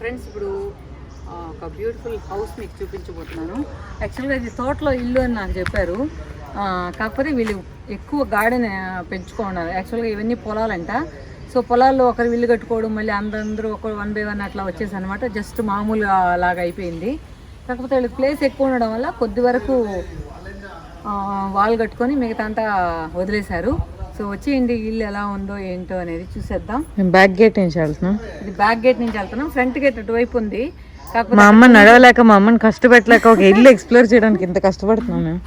Friends ఇప్పుడు ఒక beautiful house మీకు చూపించబోతున్నాను. యాక్చువల్గా ఇది తోటలో ఇల్లు అని నాకు చెప్పారు. కాకపోతే వీళ్ళు ఎక్కువ గార్డెన్ పెంచుకున్నారు. యాక్చువల్గా ఇవన్నీ పొలాలంట. సో పొలాల్లో ఒకరు ఇల్లు కట్టుకోవడం, మళ్ళీ అందరూ ఒక 1 by 1 అట్లా వచ్చేసి అనమాట. జస్ట్ మామూలుగా లాగా అయిపోయింది. కాకపోతే వీళ్ళకి ప్లేస్ ఎక్కువ ఉండడం వల్ల కొద్ది వరకు వాల్ కట్టుకొని మిగతా అంతా వదిలేశారు. సో వచ్చేయండి ఇల్లు ఎలా ఉందో ఏంటో అనేది చూసేద్దాం. బ్యాక్ గేట్ నుంచి వెళ్తున్నాం. ఇది బ్యాక్ గేట్ నుంచి వెళ్తున్నాం. ఫ్రంట్ గేట్ అటువైపు ఉంది. కాకపోతే మా అమ్మ నడవలేక, మా అమ్మని కష్టపెట్టలేక ఒక ఇల్లు ఎక్స్ప్లోర్ చేయడానికి ఇంత కష్టపడుతున్నాం మేము.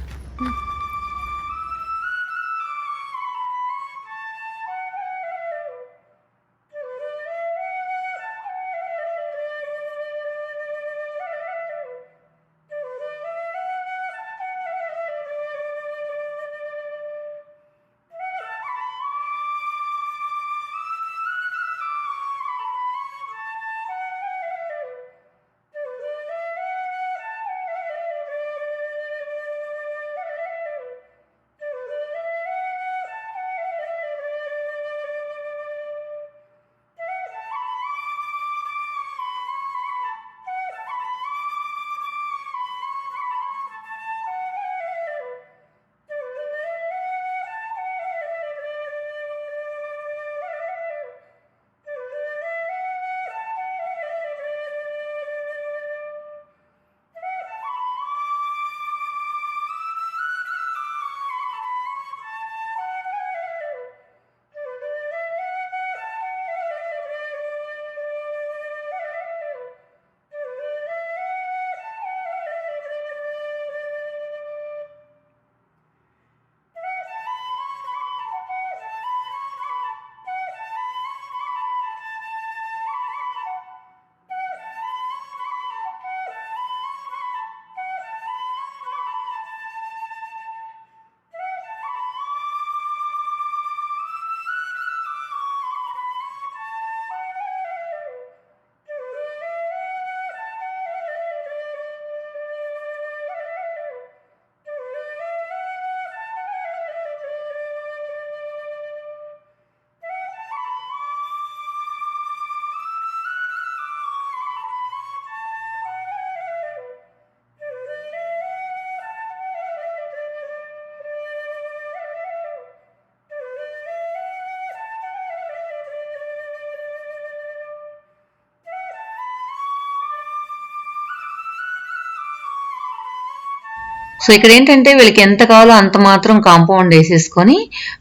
సో ఇక్కడ ఏంటంటే వీళ్ళకి ఎంత కావాలో అంత మాత్రం కాంపౌండ్ వేసేసుకొని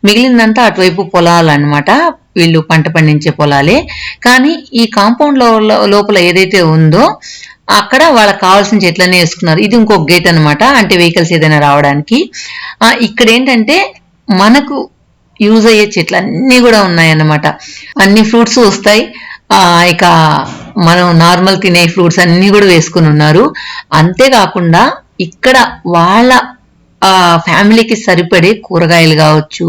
మిగిలిందంతా అటువైపు పొలాలు అనమాట. వీళ్ళు పంట పండించే పొలాలే. కానీ ఈ కాంపౌండ్ లోపల ఏదైతే ఉందో అక్కడ వాళ్ళకి కావాల్సిన చెట్లనే వేసుకున్నారు. ఇది ఇంకొక గేట్ అనమాట, అంటే వెహికల్స్ ఏదైనా రావడానికి. ఇక్కడ ఏంటంటే మనకు యూజ్ అయ్యే చెట్లు అన్నీ కూడా ఉన్నాయన్నమాట. అన్ని ఫ్రూట్స్ వస్తాయి. ఇక మనం నార్మల్ తినే ఫ్రూట్స్ అన్ని కూడా వేసుకుని ఉన్నారు. అంతేకాకుండా ఇక్కడ వాళ్ళ ఫ్యామిలీకి సరిపడే కూరగాయలు కావచ్చు,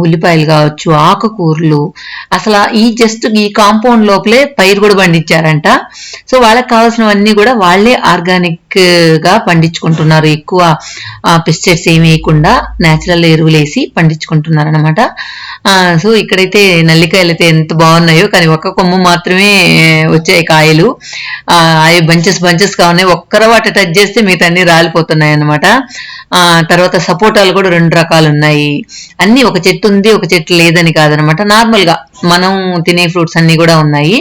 ఉల్లిపాయలు కావచ్చు, ఆకుకూరలు, అసలు ఈ కాంపౌండ్ లోపలే పైరు కూడా పండించారంట. సో వాళ్ళకి కావాల్సినవన్నీ కూడా వాళ్ళే ఆర్గానిక్ గా పండించుకుంటున్నారు. ఎక్కువ పెస్టిసైడ్స్ ఏమి వేయకుండా నేచురల్ ఎరువులు వేసి పండించుకుంటున్నారు అనమాట. సో ఇక్కడైతే నల్లికాయలు అయితే ఎంత బాగున్నాయో, కానీ ఒక్క కొమ్ము మాత్రమే వచ్చాయి కాయలు. అవి బంచెస్ గా ఉన్నాయి. ఒక్కర వాటి టచ్ చేస్తే మిగతా అన్ని రాలిపోతున్నాయి అనమాట. తర్వాత సపోటాలు కూడా 2 రకాలు ఉన్నాయి. అన్ని ఒక చెట్టు ఉంది, ఒక చెట్టు లేదని కాదనమాట. నార్మల్ గా మనం తినే ఫ్రూట్స్ అన్ని కూడా ఉన్నాయి.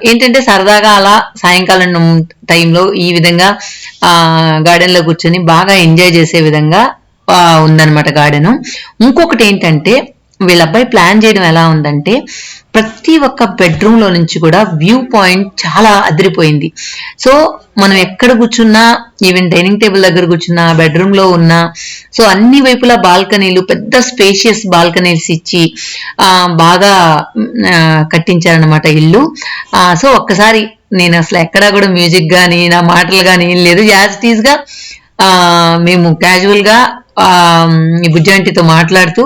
ఏంటంటే సరదాగా అలా సాయంకాలం టైంలో ఈ విధంగా గార్డెన్ లో కూర్చొని బాగా ఎంజాయ్ చేసే విధంగా ఉందన్నమాట గార్డెన్. ఇంకొకటి ఏంటంటే వీళ్ళ అబ్బాయి ప్లాన్ చేయడం ఎలా ఉందంటే, ప్రతి ఒక్క బెడ్రూమ్ లో నుంచి కూడా వ్యూ పాయింట్ చాలా అదిరిపోయింది. సో మనం ఎక్కడ కూర్చున్నా, ఈవెన్ డైనింగ్ టేబుల్ దగ్గర కూర్చున్నా, బెడ్రూమ్ లో ఉన్నా, సో అన్ని వైపులా బాల్కనీలు, పెద్ద స్పేషియస్ బాల్కనీస్ ఇచ్చి బాగా కట్టించారనమాట ఇల్లు. సో ఒక్కసారి నేను అసలు ఎక్కడా కూడా మ్యూజిక్ గానీ నా మాటలు గానీ ఏం లేదు, యాజ్ ఇట్ ఈజ్ గా మేము క్యాజువల్ గా ఈ బుజ్జాంటితో మాట్లాడుతూ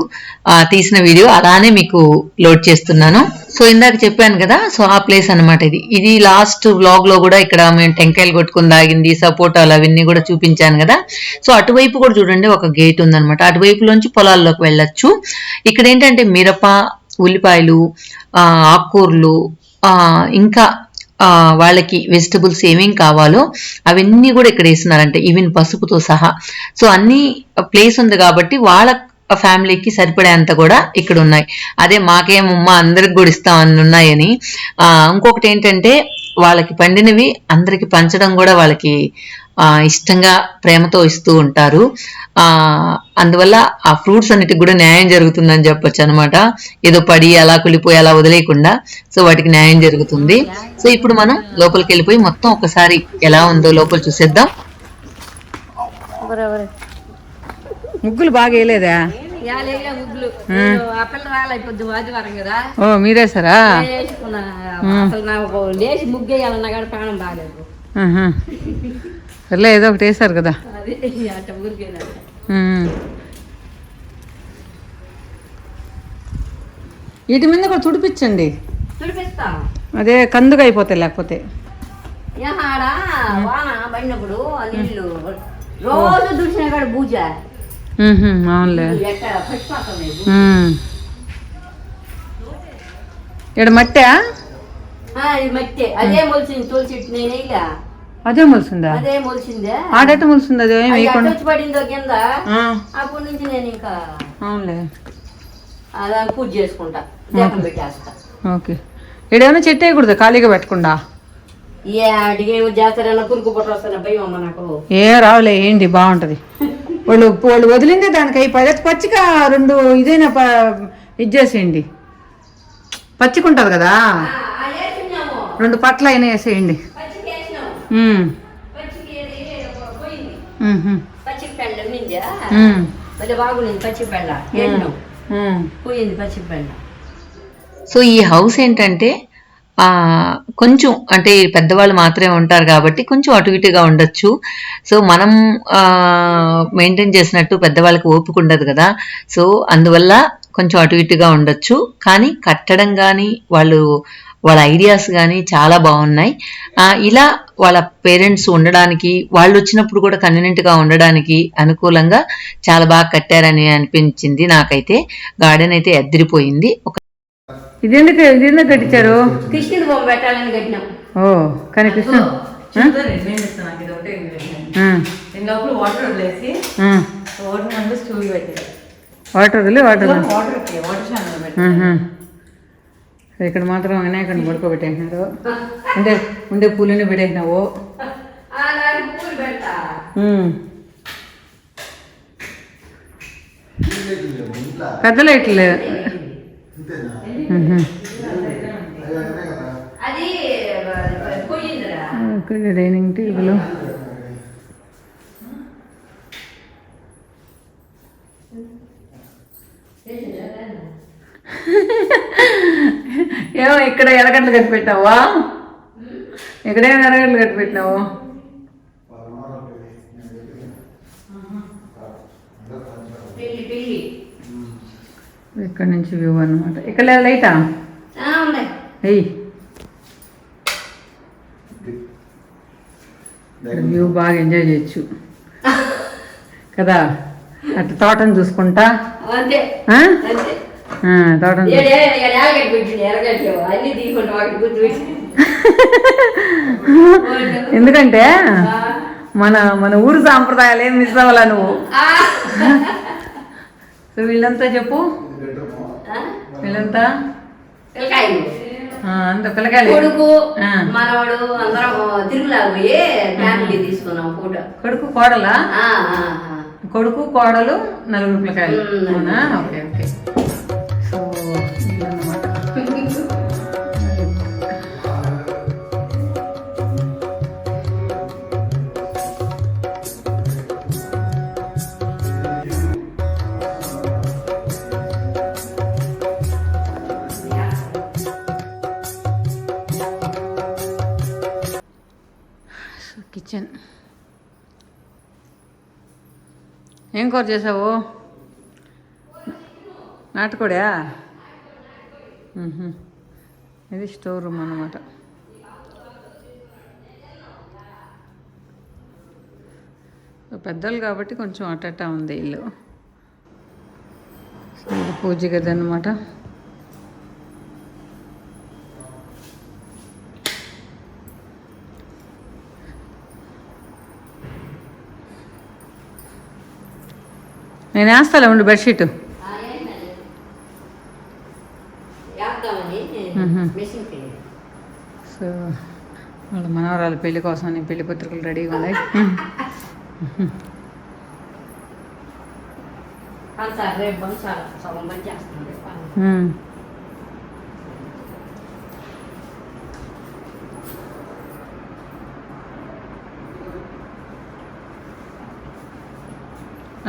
తీసిన వీడియో అలానే మీకు లోడ్ చేస్తున్నాను. సో ఇందాక చెప్పాను కదా, సో ఆ ప్లేస్ అనమాట ఇది లాస్ట్ వ్లాగ్ లో కూడా ఇక్కడ మేము టెంకాయలు కొట్టుకుని తాగింది, సపోటాలు అవన్నీ కూడా చూపించాను కదా. సో అటువైపు కూడా చూడండి ఒక గేట్ ఉందనమాట. అటువైపులోంచి పొలాల్లోకి వెళ్ళొచ్చు. ఇక్కడ ఏంటంటే మిరప, ఉల్లిపాయలు, ఆకుకూరలు, ఇంకా వాళ్ళకి వెజిటబుల్స్ ఏమేం కావాలో అవన్నీ కూడా ఇక్కడ వేస్తున్నారంటే ఈవెన్ పసుపుతో సహా. సో అన్ని ప్లేస్ ఉంది కాబట్టి వాళ్ళ ఫ్యామిలీకి సరిపడేంత కూడా ఇక్కడ ఉన్నాయి. అదే మాకేమమ్మా అందరికి కూడా ఇస్తామని ఉన్నాయని. ఇంకొకటి ఏంటంటే వాళ్ళకి పండినవి అందరికి పంచడం కూడా వాళ్ళకి ఇష్టంగా ప్రేమతో ఇస్తూ ఉంటారు. అందువల్ల ఆ ఫ్రూట్స్ అన్నిటికి కూడా న్యాయం జరుగుతుందని చెప్పొచ్చు అనమాట. ఏదో పడి అలా కులిపోయి అలా వదిలేయకుండా సో వాటికి న్యాయం జరుగుతుంది. సో ఇప్పుడు మనం లోపలికి వెళ్ళిపోయి మొత్తం ఒకసారి ఎలా ఉందో లోపల చూసేద్దాం. ముగ్గులు బాగా వేయలేదా? ముగ్గులు ఆదివారం కదా. ఓ మీరేసారా? అసలు నాకు లేచి ముగ్గు వేయాలన్నా కానీ ప్రాణం బాగాలేదు. సర్లే ఏదో ఒకటి వేసారు కదా. అది అట్ట ఊరికేనా. వీటి మీద కూడా తుడిపించండి. తుడిపిస్తాం. అదే కందుగా అయిపోతాయి లేకపోతే. ఆడ వాన పడినప్పుడు నీళ్ళు రోజు దుడిచిన కాడ పూజ. అవునులే. ఇక్కడ మట్టా? మట్టి అదే మొలిసింది. తులసి నేను అదే మొలిసిందా? అదే మొలిసిందే. ఆడట మొలిసింది. అదే పడిందో కింద. అప్పటి నుంచి నేను ఇంకా అవునులే దాన్ని పూజ చేసుకుంటా, దీపం పెట్టేస్తా. ఓకే. ఇక్కడేమైనా చెట్టు వేయకూడదు ఖాళీగా పెట్టకుండా? చేస్తారన్నా పురుగు పుట్ట వస్తాను భయం అమ్మ నాకు. రావులే ఏంటి బాగుంటది. వాళ్ళు వదిలిందే దానికి అయిపోయి పచ్చిక రెండు ఇదైనా ఇది చేసేయండి. పచ్చికుంటది కదా, రెండు పట్ల అయినా వేసేయండి. సో ఈ హౌస్ ఏంటంటే కొంచెం అంటే పెద్దవాళ్ళు మాత్రమే ఉంటారు కాబట్టి కొంచెం అటు ఇటుగా ఉండొచ్చు. సో మనం మెయింటైన్ చేసినట్టు పెద్దవాళ్ళకి ఓపిక ఉండదు కదా. సో అందువల్ల కొంచెం అటు ఇటుగా ఉండొచ్చు. కానీ కట్టడం కానీ వాళ్ళ ఐడియాస్ కానీ చాలా బాగున్నాయి. ఇలా వాళ్ళ పేరెంట్స్ ఉండడానికి, వాళ్ళు వచ్చినప్పుడు కూడా కన్వీనియంట్గా ఉండడానికి అనుకూలంగా చాలా బాగా కట్టారని అనిపించింది నాకైతే. గార్డెన్ అయితే ఎద్దిరిపోయింది. ఇదెందుకు కట్టించారు? కృష్ణుడు బొమ్మ పెట్టాలని కట్టినాం. ఓ కానీ కృష్ణ వాటర్ వదిలేసి స్టూల్ పెట్టారు. వాటర్ వదిలే వాటర్ ఇక్కడ మాత్రం వినాయకుడిని పడుకోబెట్టేసినారు. ఉండే పూలని పెట్టేసినావు. పెద్ద లైట్లు. Dining table. ఏమో ఇక్కడ ఎర్రగడ్డలు కట్టి పెట్టినావా? ఇక్కడేమో ఎర్రగడ్డలు కట్టి పెట్టినావు. ఇక్కడ నుంచి వ్యూ అనమాట. ఇక్కడ లేదు లైటా? వ్యూ బాగా ఎంజాయ్ చేయొచ్చు కదా. అటు తోటను చూసుకుంటా తోటను ఎందుకంటే మన ఊరు సాంప్రదాయాలు ఏం మిస్ అవ్వాలా నువ్వు. సో వీళ్ళంతా చెప్పు, వీళ్ళంతా అంత పిల్లకాయలు కొడుకు మనవాడు అందరం తిరుగులాగా పోయి ఫ్యామిలీ తీసుకున్నాం ఫోటో. కొడుకు కోడలా? కొడుకు కోడలు నలుగురు పిల్లకాయలు. అవునా? Okay okay. సో ఇదన్నమాట. కిచెన్. ఏం కూర చేసావు? నాటుకోడా? ఇది స్టోర్ రూమ్ అన్నమాట. పెద్దలు కాబట్టి కొంచెం అట్టట్టా ఉంది ఇల్లు. ఇది పూజ గది అన్నమాట. నేను వేస్తాలే ఉండు బెడ్షీట్. సో వాళ్ళ మనవరాలు పెళ్లి కోసం పెళ్లి పత్రికలు రెడీగా ఉన్నాయి.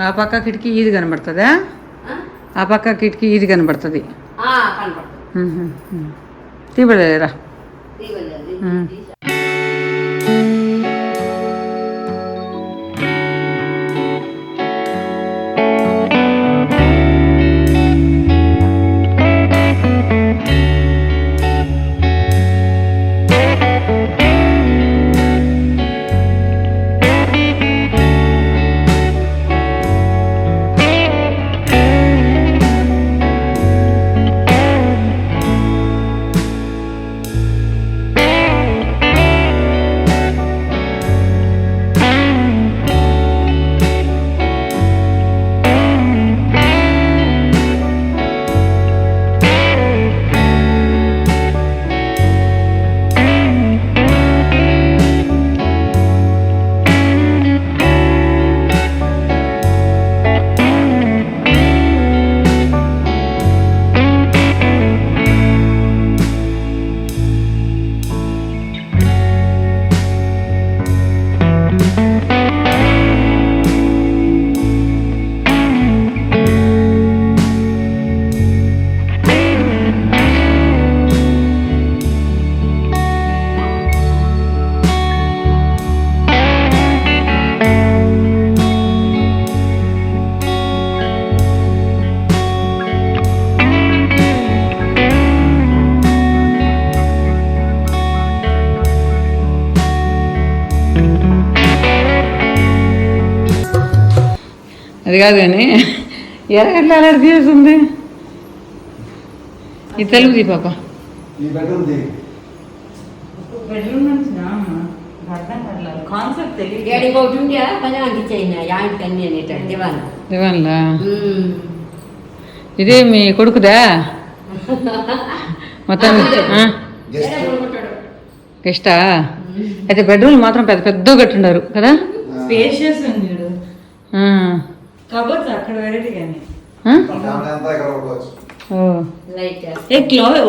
ఆ పక్క కిటికీ ఇది కనబడుతుందా? ఆ పక్క కిటికీ ఇది కనబడుతుంది. తీపడలేరా? అది కాదు కానీ ఎరగట్లా అలర్ట్ చేస్తుంది. ఇది తెలుగుది పాప. దివాన్లా ఇదే మీ కొడుకుదా మొత్తం? గెస్టా? అయితే బెడ్రూమ్ మాత్రం పెద్ద పెద్ద కట్టుండారు కదా? స్పేషియస్ ఉంది. కబోర్డ్స్ అక్కడ వెరైటీ కానీ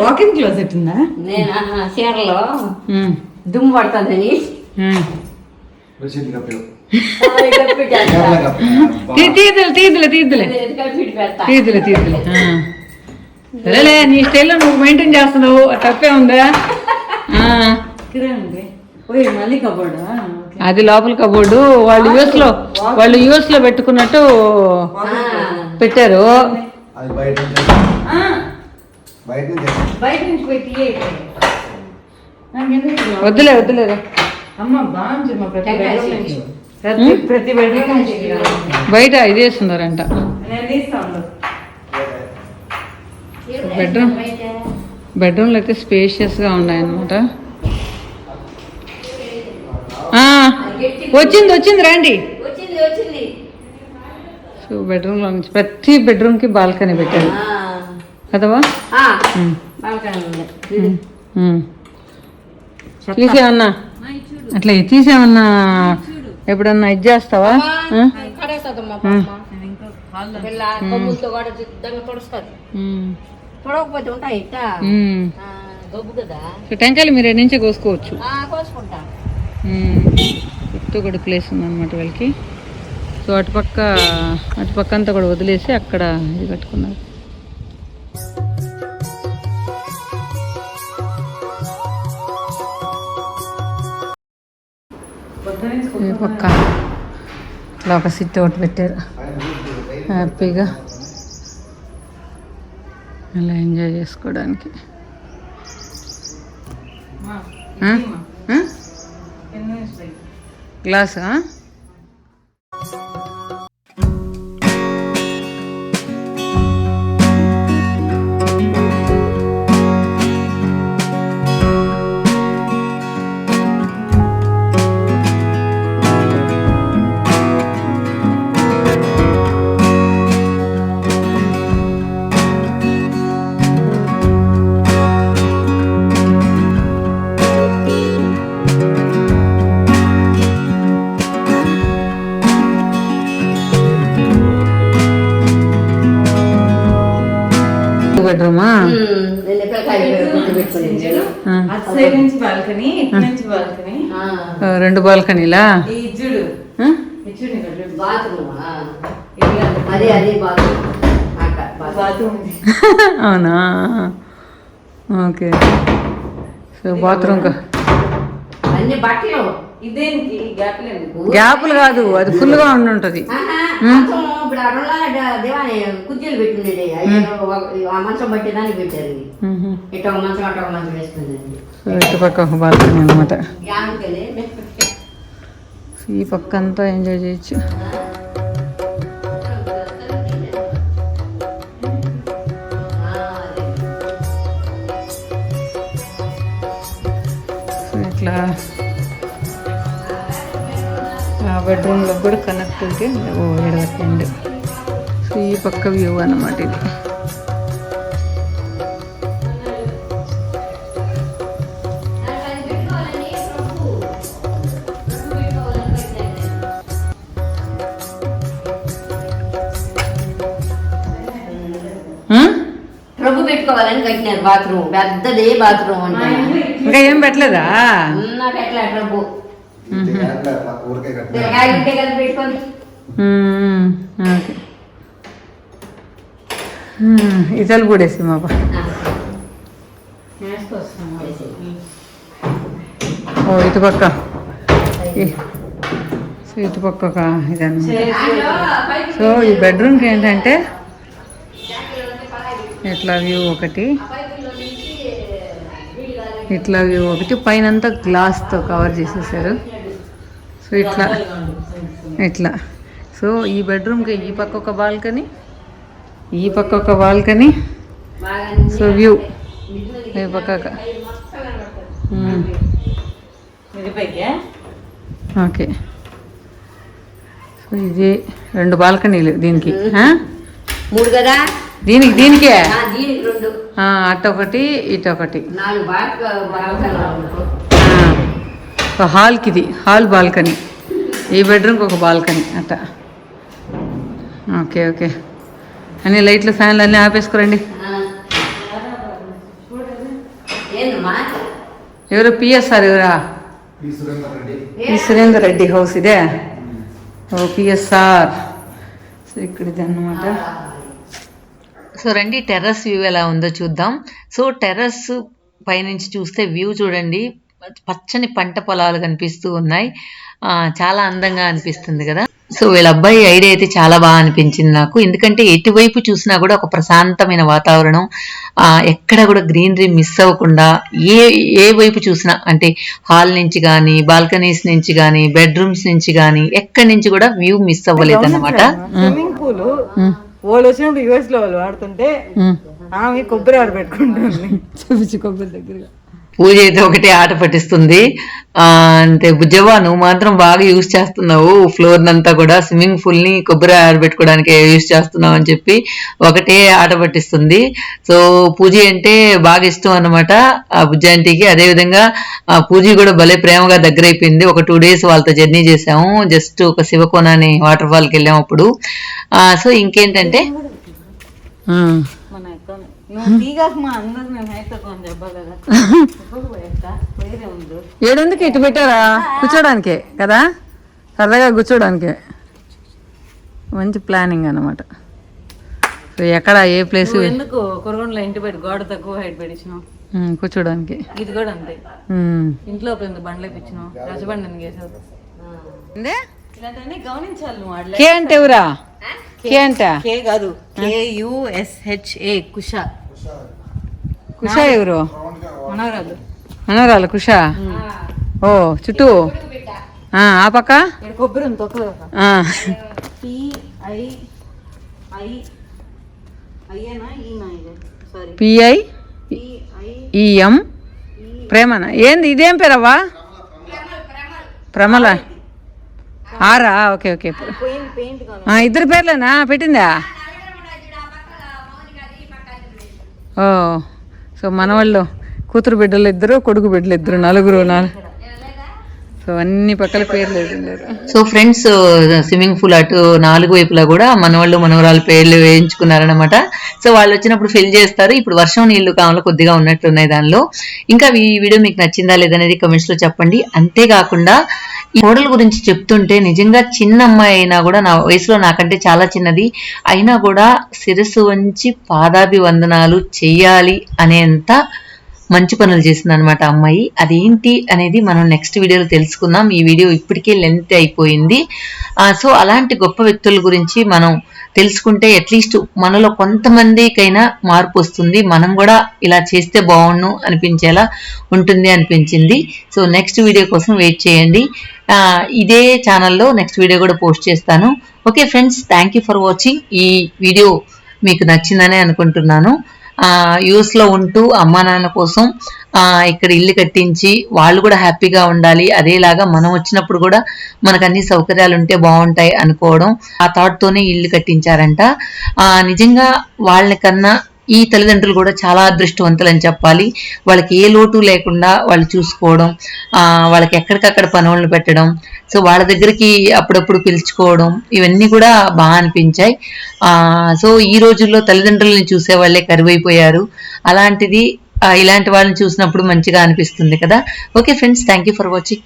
వాకింగ్ క్లోజెట్ ఉందా? చీరలో దుమ్ము పడుతుందని తీదులే సరేలే, నీ స్టైల్లో నువ్వు మెయింటైన్ చేస్తున్నావు, తప్పే ఉందా? మళ్ళీ కబోర్డా? అది లోపల కబోర్డు. వాళ్ళు యూఎస్ లో పెట్టుకున్నట్టు పెట్టారు. వద్దులేరా అమ్మ, బాగుంది. ప్రతి బయట ఇది వేస్తున్నారంట. బెడ్రూమ్లు అయితే స్పేషియస్గా ఉన్నాయన్నమాట. వచ్చింది రండి. సో బెడ్రూమ్లో నుంచి ప్రతి బెడ్రూమ్కి బాల్కనీ పెట్టారు కదవా? తీసేమన్నా అట్లా తీసేమన్నా ఎప్పుడన్నా ఇది చేస్తావా? టెంకాయలు మీరు ఎన్ని నుంచే కోసుకోవచ్చు. చుట్టూ కూడా ప్లేస్ ఉందన్నమాట వీళ్ళకి. సో అటుపక్క అంతా కూడా వదిలేసి అక్కడ ఇది కట్టుకున్నారు. ఈ పక్క ఇట్లా ఒక సిట్ ఒకటి పెట్టారు, హ్యాపీగా అలా ఎంజాయ్ చేసుకోవడానికి. గ్లాసా? రెండు బాల్కనీలా? బాత్రూమ్ అదే బాత్రూమ్. అవునా? ఓకే. సో బాత్రూమ్ అన్ని బట్టలు గ్యాప్లు కాదు, అది ఫుల్ గా ఉండి ఇప్పుడు దేవాని కుర్చీలు పెట్టిండేది ఆ మంచం బట్టి దాన్ని పెట్టారు. ఇటు ఒక మంచం అటు ఒక మంచం వేసుకుందండి. ఇటు పక్క ఒక బాల్కనీ అనమాట. ఈ పక్క అంతా ఎంజాయ్ చేయొచ్చు. ఇట్లా ఆ బెడ్రూమ్లో కూడా కనెక్టివిటీ ఎడవట్లేదు. సో ఈ పక్క వ్యూ అన్నమాట ఇది. ప్రభు పెట్టుకోవాలని కట్టినారు బాత్రూమ్. పెద్దదే బాత్రూమ్ అంటే ఇంకా ఏం పెట్టలేదా? పెట్టలే ప్రభు పెట్టుకోండి. ఇతలు కూడేసి మా ఓ ఇటుపక్క ఇటుపక్క ఇదన్నమాట. సో ఈ బెడ్రూమ్కి ఏంటంటే ఇట్లా వ్యూ ఒకటి, ఇట్లా వ్యూ ఒకటి, పైన అంతా గ్లాస్తో కవర్ చేసేసారు. సో ఇట్లా ఇట్లా. సో ఈ బెడ్రూమ్కి ఈ పక్క ఒక బాల్కనీ, ఈ పక్క ఒక బాల్కనీ. సో వ్యూ ఈ పక్క. ఓకే. సో ఇది 2 బాల్కనీలు దీనికి. 3 కదా దీనికే దీనికి 2. అటొకటి ఇటొకటి. 4 హాల్కి ఇది హాల్ బాల్కనీ, ఈ బెడ్రూమ్కి ఒక బాల్కనీ అట్ట. Okay okay. అన్ని లైట్లు ఫ్యాన్లు అన్నీ ఆపేసుకోరండి. ఎవరు పిఎస్ఆర్? ఎవరా? పి సురేందర్ రెడ్డి హౌస్ ఇదే. ఓ పిఎస్ఆర్. సో ఇక్కడ ఇది అన్నమాట. సో రండి టెర్రస్ వ్యూ ఎలా ఉందో చూద్దాం. సో టెర్రస్ పైనుంచి చూస్తే వ్యూ చూడండి, పచ్చని పంట పొలాలు కనిపిస్తూ ఉన్నాయి. చాలా అందంగా అనిపిస్తుంది కదా. సో వీళ్ళ అబ్బాయి ఐడియా అయితే చాలా బాగా అనిపించింది నాకు. ఎందుకంటే ఎటువైపు చూసినా కూడా ఒక ప్రశాంతమైన వాతావరణం, ఎక్కడ కూడా గ్రీనరీ మిస్ అవ్వకుండా, ఏ వైపు చూసినా అంటే హాల్ నుంచి కానీ, బాల్కనీస్ నుంచి కానీ, బెడ్రూమ్స్ నుంచి కానీ, ఎక్కడి నుంచి కూడా వ్యూ మిస్ అవ్వలేదు అన్నమాట. స్విమ్మింగ్ పూల్ వాళ్ళు వచ్చినప్పుడు యుఎస్ లో వాళ్ళు వాడుతుంటే ఆమె కొబ్బరి ఆడ పెట్టుకుంటుంది. చూపించి కొబ్బరి దగ్గరగా. పూజ అయితే ఒకటే ఆట పట్టిస్తుంది. అంటే బుజ్జవ్వ నువ్వు మాత్రం బాగా యూజ్ చేస్తున్నావు ఫ్లోర్ నంతా కూడా, స్విమ్మింగ్ పూల్ ని కొబ్బరి ఆడబెట్టుకోవడానికి యూజ్ చేస్తున్నావు అని చెప్పి ఒకటే ఆట పట్టిస్తుంది. సో పూజ అంటే బాగా ఇష్టం అనమాట ఆ బుజ్జ ఆంటీకి. అదేవిధంగా పూజ కూడా భలే ప్రేమగా దగ్గర అయిపోయింది. ఒక 2 days వాళ్ళతో జర్నీ చేసాము. జస్ట్ ఒక శివకోన అని వాటర్ ఫాల్కి వెళ్ళాము అప్పుడు. సో ఇంకేంటంటే ఏడెందుకు ఇటు పెట్టారా? కూర్చోడానికే కదా, సరదాగా కూర్చోడానికే. మంచి ప్లానింగ్ అన్నమాట. సో ఎక్కడ ఏ ప్లేస్ ఎందుకు కొరగొండలో ఇంటి బయట గోడ తక్కువ హైట్ పెట్టించినాం కూర్చోడానికి. ఇది కూడా అంతే, ఇంట్లో బండ్లు ఇప్పించినాం. రచబండి ఎందుకు వేసావు? ఇలాంటివన్నీ గమనించాలి నువ్వు. కే అంటే ఎవరా? కే అంట కే కాదు, KUSHA కుష. కుష ఎవరు? మనవరాలు. మనవరాలు కుష. ఓ చుట్టూ ఆ పక్క కొబ్బరి ఉంది తొక్కలు. PIEM ప్రేమన. ఏంది ఇదేం పేరవ్వా? ప్రమల. ఆరా? Okay okay. ఇద్దరు పేర్లేనా పెట్టిందా? ఓ సో మనవాళ్ళు కూతురు బిడ్డలు 2, కొడుకు బిడ్డలు 2, 4. సో సో అన్ని పక్కల పేర్లు వేసుకున్నారు. సో ఫ్రెండ్స్, స్విమ్మింగ్ పూల్ అటు 4 వైపులా కూడా మనవాళ్ళు మనవరాలు పేర్లు వేయించుకున్నారనమాట. సో వాళ్ళు వచ్చినప్పుడు ఫిల్ చేస్తారు. ఇప్పుడు వర్షం నీళ్లు కావాలి కొద్దిగా ఉన్నట్టున్నాయి దానిలో. ఇంకా ఈ వీడియో మీకు నచ్చిందా లేదనేది కమెంట్స్ లో చెప్పండి. అంతేకాకుండా ఈ కోడల గురించి చెప్తుంటే నిజంగా చిన్న అమ్మాయి అయినా కూడా, నా వయసులో నాకంటే చాలా చిన్నది అయినా కూడా శిరస్సు వంచి పాదాభివందనాలు చెయ్యాలి అనేంత మంచి పనులు చేసింది అనమాట అమ్మాయి. అదేంటి అనేది మనం నెక్స్ట్ వీడియోలో తెలుసుకుందాం. ఈ వీడియో ఇప్పటికే లెంత్ అయిపోయింది. సో అలాంటి గొప్ప వ్యక్తుల గురించి మనం తెలుసుకుంటే అట్లీస్ట్ మనలో కొంతమందికైనా మార్పు వస్తుంది. మనం కూడా ఇలా చేస్తే బాగుండు అనిపించేలా ఉంటుంది అనిపించింది. సో నెక్స్ట్ వీడియో కోసం వెయిట్ చేయండి. ఇదే ఛానల్లో నెక్స్ట్ వీడియో కూడా పోస్ట్ చేస్తాను. Okay friends, thank you for watching. ఈ వీడియో మీకు నచ్చిందనే అనుకుంటున్నాను. యూఎస్ లో ఉంటూ అమ్మా నాన్న కోసం ఇక్కడ ఇల్లు కట్టించి వాళ్ళు కూడా హ్యాపీగా ఉండాలి, అదేలాగా మనం వచ్చినప్పుడు కూడా మనకు అన్ని సౌకర్యాలు ఉంటే బాగుంటాయి అనుకోవడం, ఆ థాట్ తోనే ఇల్లు కట్టించారంట. నిజంగా వాళ్ళకన్నా ఈ తల్లిదండ్రులు కూడా చాలా అదృష్టవంతులు అని చెప్పాలి. వాళ్ళకి ఏ లోటు లేకుండా వాళ్ళు చూసుకోవడం, వాళ్ళకి ఎక్కడికక్కడ పనులను పెట్టడం, సో వాళ్ళ దగ్గరికి అప్పుడప్పుడు పిలుచుకోవడం, ఇవన్నీ కూడా బాగా అనిపించాయి. సో ఈ రోజుల్లో తల్లిదండ్రులని చూసే వాళ్ళే కరువైపోయారు. అలాంటిది ఇలాంటి వాళ్ళని చూసినప్పుడు మంచిగా అనిపిస్తుంది కదా. Okay friends, thank you for watching.